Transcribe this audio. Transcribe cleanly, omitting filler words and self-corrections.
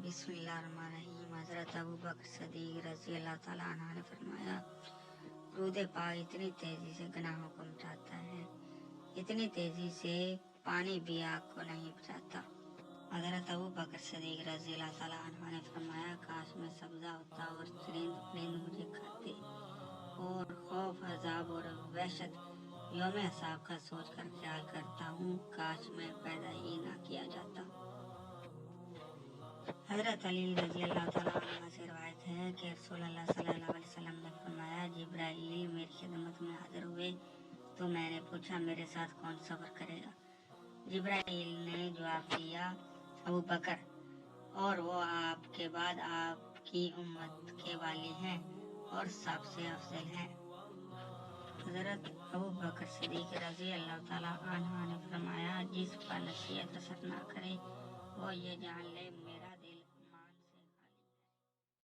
बिस्मिल्लाहिर्रहमानिर्रहीम। हज़रत अबू बकर सिद्दीक़ रज़ी अल्लाह ताला अन्हु ने फरमाया, रूद पाक इतनी तेजी से गुनाहों को मिटाता है, इतनी तेजी से पानी भी आग को नहीं बुझाता। हज़रत अबू बकर सिद्दीक़ रज़ी अल्लाह ताला अन्हु ने फरमाया, काश मैं सब्ज़ा होता और चरिंद परिंद मुझे खाते, और खौफ अज़ाब और वहशत यौम हिसाब का सोच कर ख्याल करता हूँ, काश मैं पैदा ही ना किया जाता। हज़रत अली रज़ी अल्लाह ताला अन्हु से रिवायत है कि रसूलुल्लाह सल्लल्लाहु अलैहि वसल्लम ने फरमाया, जिब्राईल मेरी खिदमत में हाजिर हुए तो मैंने पूछा, मेरे साथ कौन सब्र करेगा? जिब्राईल ने जवाब दिया, अबू बकर, और वो आपके बाद आपकी उम्मत के वाली हैं और सबसे अफजल हैं। हज़रत अबू बकर सिद्दीक़ रज़ी अल्लाह ताला अन्हु ने फरमाया, जिस पर नसीहत असर ना करे वो ये जान ले